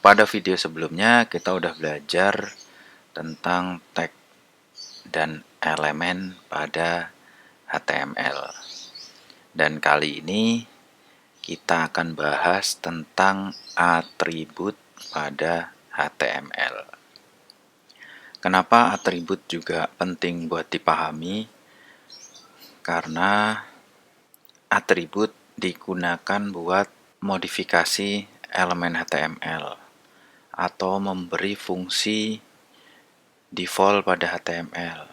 Pada video sebelumnya kita udah belajar tentang tag dan elemen pada HTML. Dan kali ini kita akan bahas tentang atribut pada HTML. Kenapa atribut juga penting buat dipahami? Karena atribut digunakan buat modifikasi elemen HTML atau memberi fungsi default pada HTML,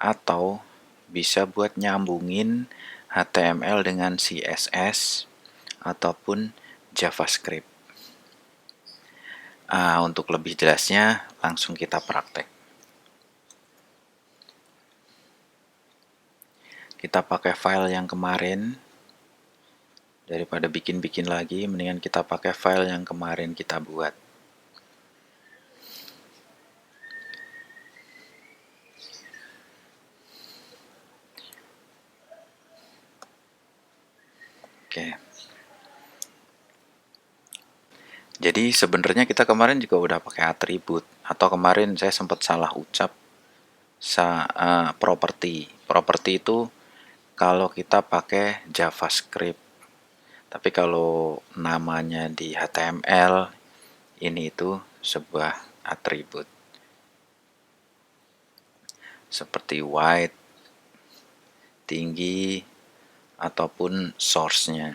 atau bisa buat nyambungin HTML dengan CSS ataupun JavaScript. Untuk lebih jelasnya langsung kita praktek. Kita pakai file yang kemarin. Daripada bikin-bikin lagi, mendingan kita pakai file yang kemarin kita buat. Oke. Jadi sebenarnya kita kemarin juga udah pakai atribut, atau kemarin saya sempat salah ucap property. Property itu kalau kita pakai JavaScript. Tapi kalau namanya di HTML, ini itu sebuah atribut. Seperti width, tinggi, ataupun source-nya.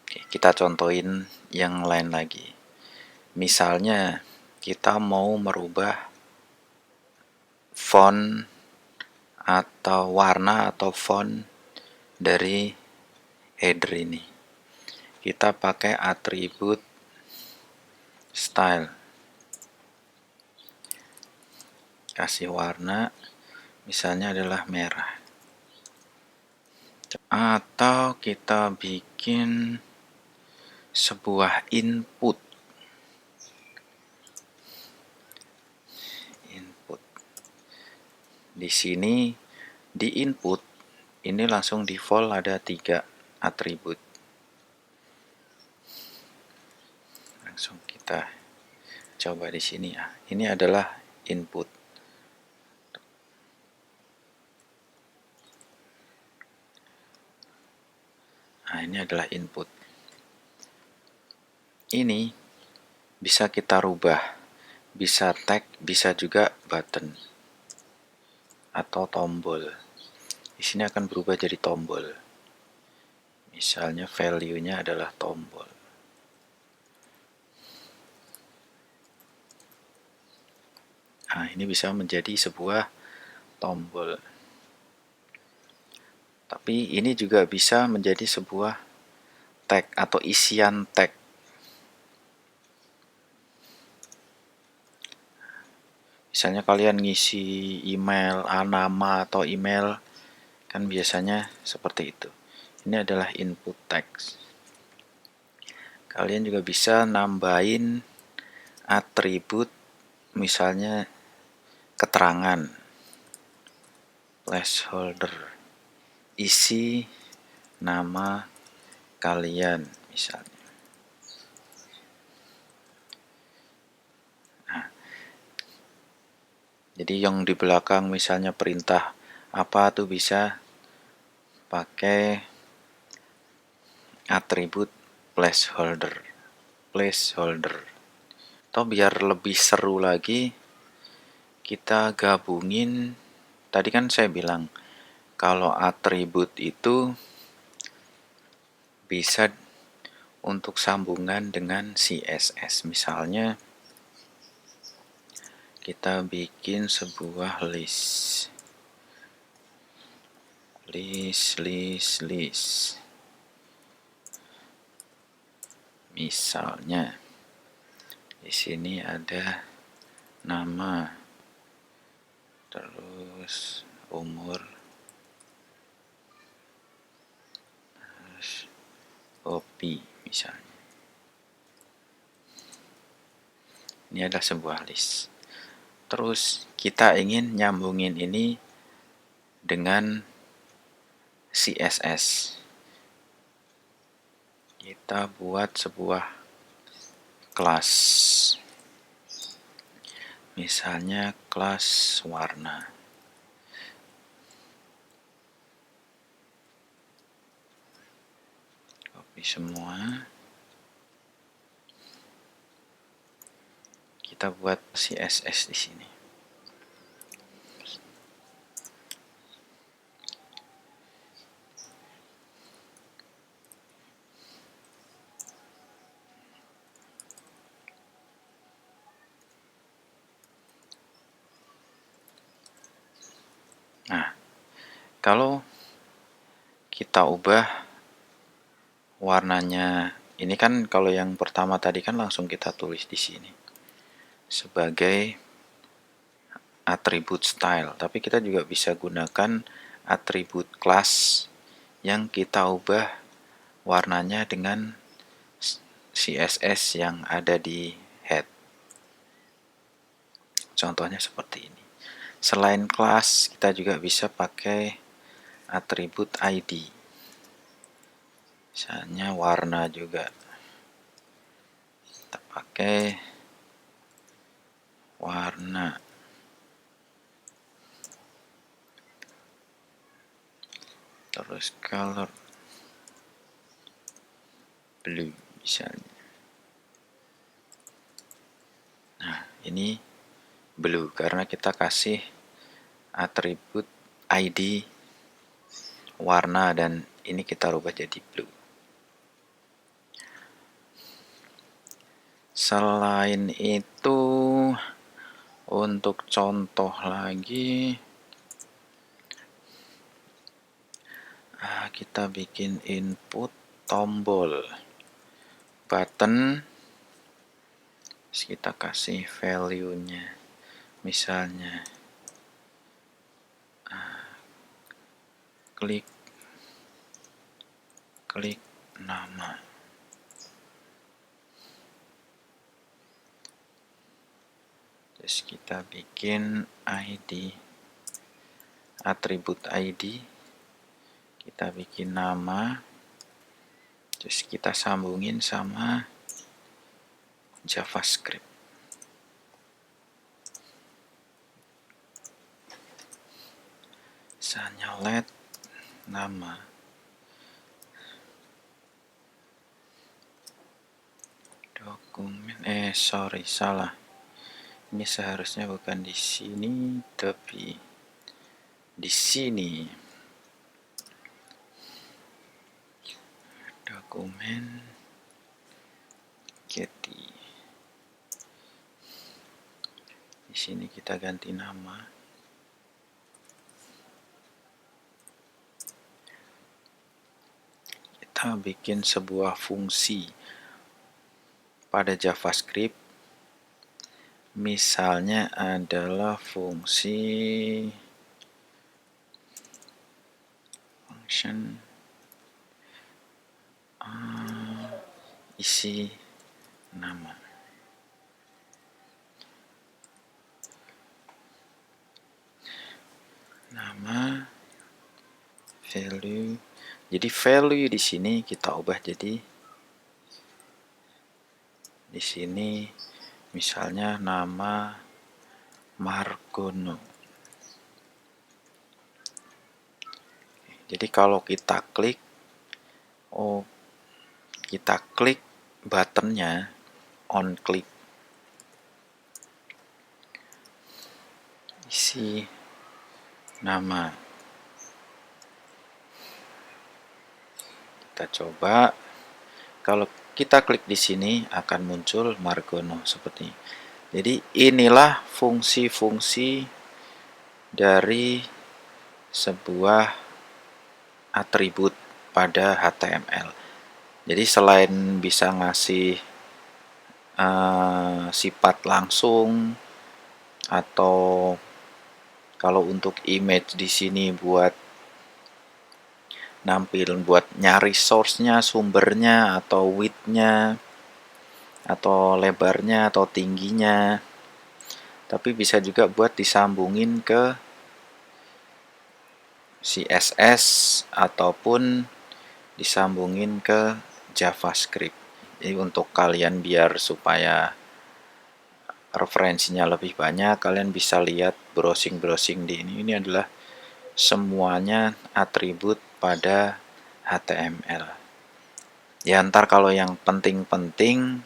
Kita contohin yang lain lagi. Misalnya kita mau merubah font atau warna atau font dari header ini. Kita pakai atribut style. Kasih warna, misalnya adalah merah. Atau kita bikin sebuah input. Di sini di input ini langsung default ada 3 atribut. Langsung kita coba di sini ya. Ini adalah input. Ini adalah input. Ini bisa kita rubah, bisa tag, bisa juga button atau tombol. Di sini akan berubah jadi tombol. Misalnya value-nya adalah tombol. Ini bisa menjadi sebuah tombol. Tapi ini juga bisa menjadi sebuah tag atau isian tag. Misalnya kalian ngisi email, nama atau email, kan biasanya seperti itu. Ini adalah input text. Kalian juga bisa nambahin atribut, misalnya keterangan, placeholder, isi nama kalian misalnya. Jadi yang di belakang misalnya perintah apa tuh bisa pakai atribut placeholder. Atau biar lebih seru lagi, kita gabungin. Tadi kan saya bilang kalau atribut itu bisa untuk sambungan dengan CSS. Misalnya kita bikin sebuah list. Misalnya di sini ada nama, terus umur, terus hobi misalnya. Ini adalah sebuah list. Terus kita ingin nyambungin ini dengan CSS. Kita buat sebuah kelas, misalnya kelas warna. Copy semua. Kita buat CSS di sini. Nah, kalau kita ubah warnanya, ini kan kalau yang pertama tadi kan langsung kita tulis di sini sebagai atribut style, tapi kita juga bisa gunakan atribut class yang kita ubah warnanya dengan CSS yang ada di head. Contohnya seperti ini. Selain kelas, kita juga bisa pakai atribut ID. Misalnya warna juga. Kita pakai warna. Terus color blue misalnya. Nah, ini blue karena kita kasih atribut ID warna dan ini kita rubah jadi blue. Selain itu, untuk contoh lagi, kita bikin input tombol button, terus kita kasih value-nya, misalnya klik nama. Terus kita bikin ID, atribut ID, kita bikin nama, terus kita sambungin sama JavaScript. Misalnya let nama, dokumen, salah. Ini seharusnya bukan di sini, tapi di sini. Dokumen Getty. Di sini kita ganti nama. Kita bikin sebuah fungsi pada JavaScript. Misalnya adalah fungsi function isi nama. Nama, value. Jadi value di sini kita ubah jadi di sini misalnya nama Margono. Jadi kalau kita klik buttonnya on click, isi nama. Kita coba, kalau kita klik di sini akan muncul Margono seperti ini. Jadi inilah fungsi-fungsi dari sebuah atribut pada HTML. Jadi selain bisa ngasih sifat langsung, atau kalau untuk image di sini buat nampilin, buat nyari source-nya, sumbernya, atau width-nya, atau lebarnya, atau tingginya. Tapi bisa juga buat disambungin ke CSS ataupun disambungin ke JavaScript. Jadi untuk kalian biar supaya referensinya lebih banyak, kalian bisa lihat browsing-browsing di ini. Ini adalah semuanya atribut pada HTML. Ya, ntar kalau yang penting-penting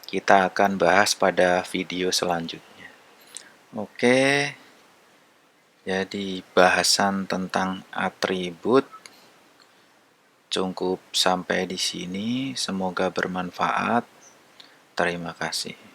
kita akan bahas pada video selanjutnya. Oke, jadi bahasan tentang atribut cukup sampai di sini. Semoga bermanfaat. Terima kasih.